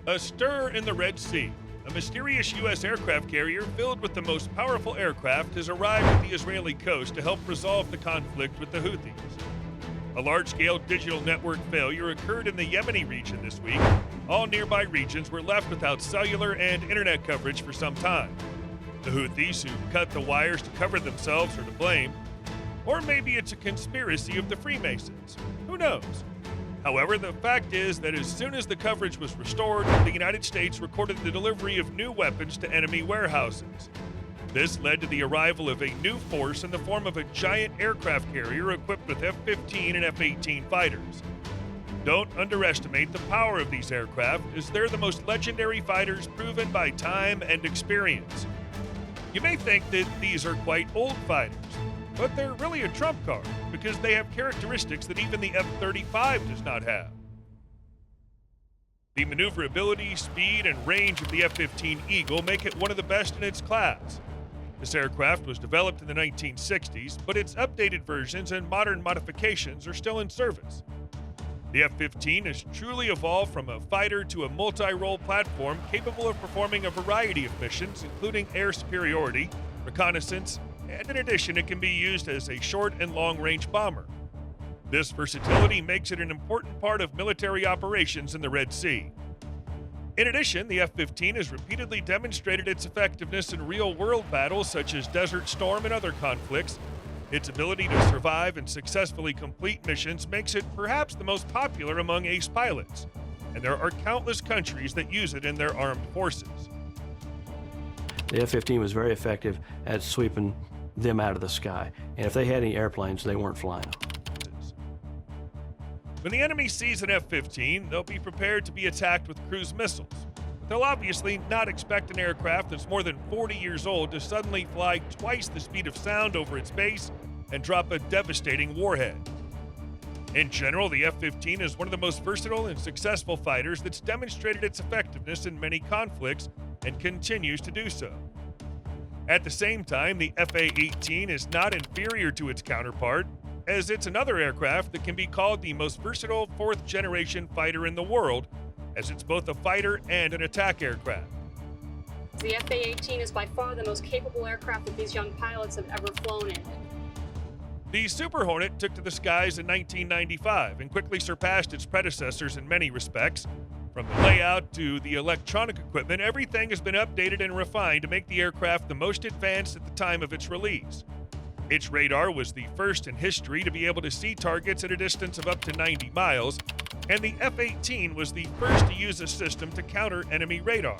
A stir in the Red Sea. A mysterious U.S. aircraft carrier filled with the most powerful aircraft has arrived at the Israeli coast to help resolve the conflict with the Houthis. A large-scale digital network failure occurred in the Yemeni region this week. All nearby regions were left without cellular and internet coverage for some time. The Houthis, who cut the wires to cover themselves, are to blame. Or maybe it's a conspiracy of the Freemasons. Who knows? However, the fact is that as soon as the coverage was restored, the United States recorded the delivery of new weapons to enemy warehouses. This led to the arrival of a new force in the form of a giant aircraft carrier equipped with F-15 and F-18 fighters. Don't underestimate the power of these aircraft, as they're the most legendary fighters proven by time and experience. You may think that these are quite old fighters, but they're really a trump card because they have characteristics that even the F-35 does not have. The maneuverability, speed, and range of the F-15 Eagle make it one of the best in its class. This aircraft was developed in the 1960s, but its updated versions and modern modifications are still in service. The F-15 has truly evolved from a fighter to a multi-role platform capable of performing a variety of missions, including air superiority, reconnaissance, and in addition, it can be used as a short and long-range bomber. This versatility makes it an important part of military operations in the Red Sea. In addition, the F-15 has repeatedly demonstrated its effectiveness in real-world battles such as Desert Storm and other conflicts. Its ability to survive and successfully complete missions makes it perhaps the most popular among ace pilots, and there are countless countries that use it in their armed forces. The F-15 was very effective at sweeping them out of the sky, and if they had any airplanes, they weren't flying them. When the enemy sees an F-15, they'll be prepared to be attacked with cruise missiles. But they'll obviously not expect an aircraft that's more than 40 years old to suddenly fly twice the speed of sound over its base and drop a devastating warhead. In general, the F-15 is one of the most versatile and successful fighters that's demonstrated its effectiveness in many conflicts and continues to do so. At the same time, the F-A-18 is not inferior to its counterpart, as it's another aircraft that can be called the most versatile fourth-generation fighter in the world, as it's both a fighter and an attack aircraft. The F-A-18 is by far the most capable aircraft that these young pilots have ever flown in. The Super Hornet took to the skies in 1995 and quickly surpassed its predecessors in many respects. From the layout to the electronic equipment, everything has been updated and refined to make the aircraft the most advanced at the time of its release. Its radar was the first in history to be able to see targets at a distance of up to 90 miles, and the F-18 was the first to use a system to counter enemy radar.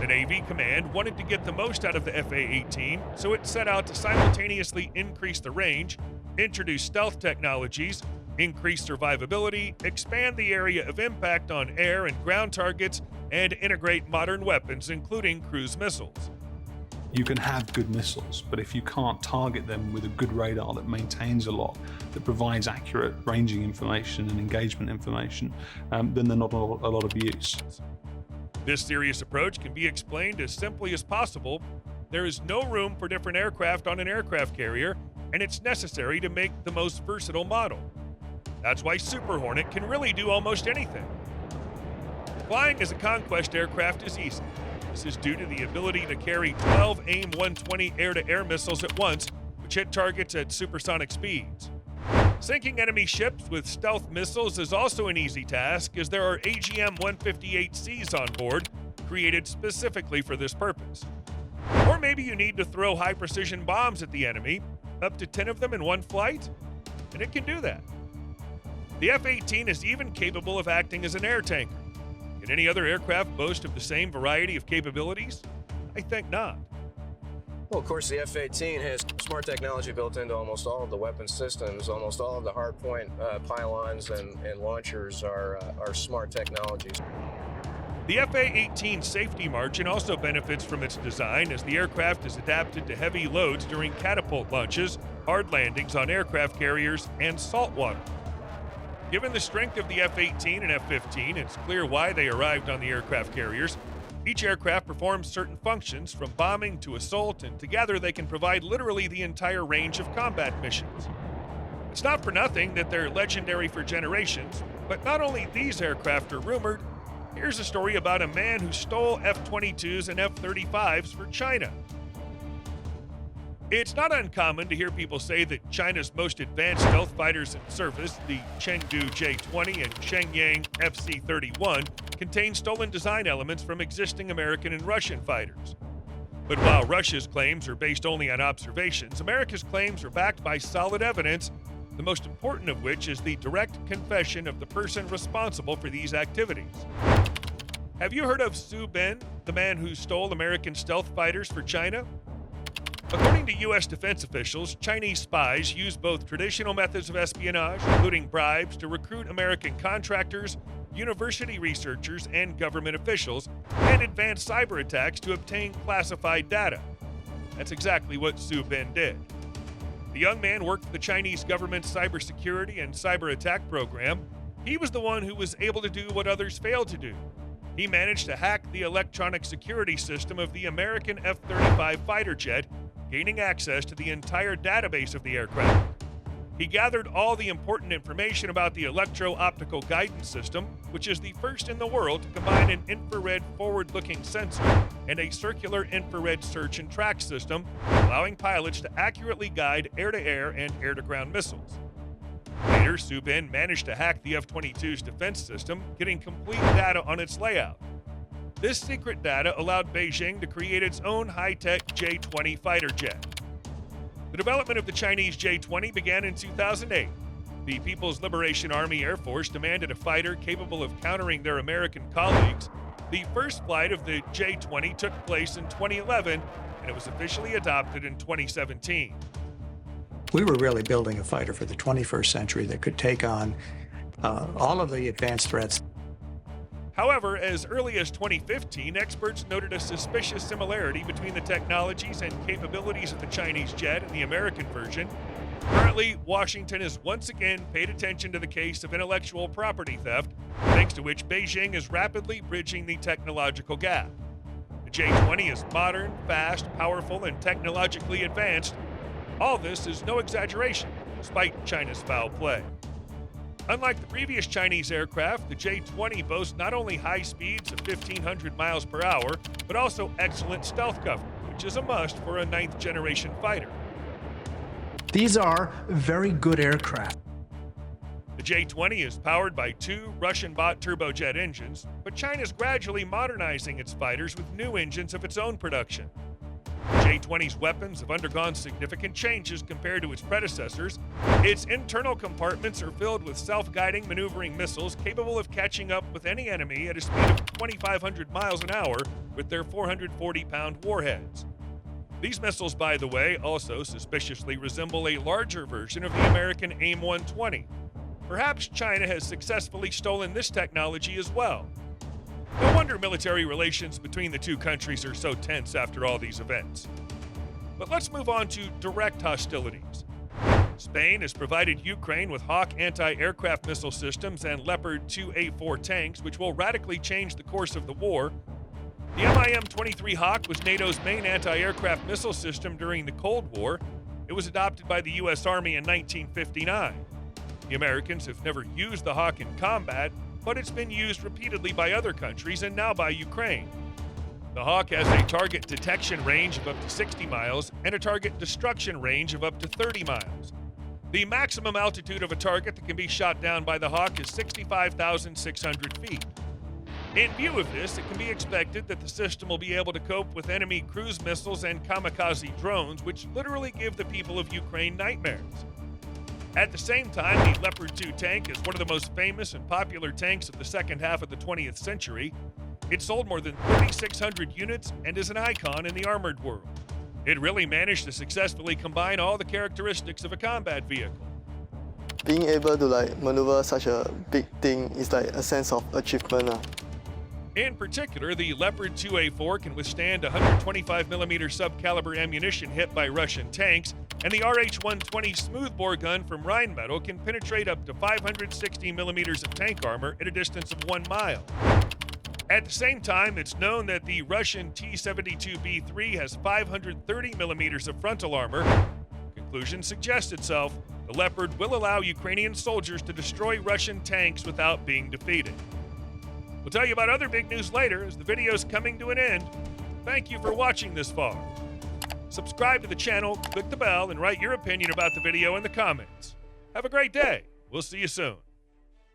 The Navy Command wanted to get the most out of the F-A-18, so it set out to simultaneously increase the range, introduce stealth technologies, increase survivability, expand the area of impact on air and ground targets, and integrate modern weapons, including cruise missiles. You can have good missiles, but if you can't target them with a good radar that maintains a lot, that provides accurate ranging information and engagement information, then they're not a lot of use. This serious approach can be explained as simply as possible. There is no room for different aircraft on an aircraft carrier, and it's necessary to make the most versatile model. That's why Super Hornet can really do almost anything. Flying as a conquest aircraft is easy. This is due to the ability to carry 12 AIM-120 air-to-air missiles at once, which hit targets at supersonic speeds. Sinking enemy ships with stealth missiles is also an easy task, as there are AGM-158Cs on board, created specifically for this purpose. Or maybe you need to throw high-precision bombs at the enemy, up to 10 of them in one flight, and it can do that. The F-18 is even capable of acting as an air tanker. Can any other aircraft boast of the same variety of capabilities? I think not. Well, of course, the F-18 has smart technology built into almost all of the weapon systems. Almost all of the hardpoint pylons and launchers are smart technologies. The F-A-18 safety margin also benefits from its design, as the aircraft is adapted to heavy loads during catapult launches, hard landings on aircraft carriers, and saltwater. Given the strength of the F-18 and F-15, it's clear why they arrived on the aircraft carriers. Each aircraft performs certain functions, from bombing to assault, and together they can provide literally the entire range of combat missions. It's not for nothing that they're legendary for generations, but not only these aircraft are rumored, Here's a story about a man who stole F-22s and F-35s for China. It's not uncommon to hear people say that China's most advanced stealth fighters in service, the Chengdu J-20 and Shenyang FC-31, contain stolen design elements from existing American and Russian fighters. But while Russia's claims are based only on observations, America's claims are backed by solid evidence, the most important of which is the direct confession of the person responsible for these activities. Have you heard of Su Bin, the man who stole American stealth fighters for China? According to U.S. defense officials, Chinese spies use both traditional methods of espionage, including bribes, to recruit American contractors, university researchers, and government officials, and advanced cyber attacks to obtain classified data. That's exactly what Su Bin did. The young man worked for the Chinese government's cybersecurity and cyber attack program. He was the one who was able to do what others failed to do. He managed to hack the electronic security system of the American F-35 fighter jet, gaining access to the entire database of the aircraft. He gathered all the important information about the electro-optical guidance system, which is the first in the world to combine an infrared forward-looking sensor and a circular infrared search and track system, allowing pilots to accurately guide air-to-air and air-to-ground missiles. Later, Su Bin managed to hack the F-22's defense system, getting complete data on its layout. This secret data allowed Beijing to create its own high-tech J-20 fighter jet. The development of the Chinese J-20 began in 2008. The People's Liberation Army Air Force demanded a fighter capable of countering their American colleagues. The first flight of the J-20 took place in 2011, and it was officially adopted in 2017. We were really building a fighter for the 21st century that could take on all of the advanced threats. However, as early as 2015, experts noted a suspicious similarity between the technologies and capabilities of the Chinese jet and the American version. Currently, Washington has once again paid attention to the case of intellectual property theft, thanks to which Beijing is rapidly bridging the technological gap. The J-20 is modern, fast, powerful, and technologically advanced. All this is no exaggeration, despite China's foul play. Unlike the previous Chinese aircraft, the J-20 boasts not only high speeds of 1,500 miles per hour, but also excellent stealth cover, which is a must for a ninth-generation fighter. These are very good aircraft. The J-20 is powered by two Russian-bought turbojet engines, but China's gradually modernizing its fighters with new engines of its own production. The J-20's weapons have undergone significant changes compared to its predecessors. Its internal compartments are filled with self-guiding maneuvering missiles capable of catching up with any enemy at a speed of 2,500 miles an hour with their 440-pound warheads. These missiles, by the way, also suspiciously resemble a larger version of the American AIM-120. Perhaps China has successfully stolen this technology as well. No wonder military relations between the two countries are so tense after all these events. But let's move on to direct hostilities. Spain has provided Ukraine with Hawk anti-aircraft missile systems and Leopard 2A4 tanks, which will radically change the course of the war. The MIM-23 Hawk was NATO's main anti-aircraft missile system during the Cold War. It was adopted by the U.S. Army in 1959. The Americans have never used the Hawk in combat, but it's been used repeatedly by other countries and now by Ukraine. The Hawk has a target detection range of up to 60 miles and a target destruction range of up to 30 miles. The maximum altitude of a target that can be shot down by the Hawk is 65,600 feet. In view of this, it can be expected that the system will be able to cope with enemy cruise missiles and kamikaze drones, which literally give the people of Ukraine nightmares. At the same time, the Leopard 2 tank is one of the most famous and popular tanks of the second half of the 20th century. It sold more than 3,600 units and is an icon in the armored world. It really managed to successfully combine all the characteristics of a combat vehicle. Being able to maneuver such a big thing is like a sense of achievement. In particular, the Leopard 2A4 can withstand 125mm subcaliber ammunition hit by Russian tanks, and the RH-120 smoothbore gun from Rheinmetall can penetrate up to 560mm of tank armor at a distance of 1 mile. At the same time, it's known that the Russian T-72B3 has 530mm of frontal armor. Conclusion suggests itself. The Leopard will allow Ukrainian soldiers to destroy Russian tanks without being defeated. We'll tell you about other big news later as the video's coming to an end. Thank you for watching this far. Subscribe to the channel, click the bell, and write your opinion about the video in the comments. Have a great day. We'll see you soon.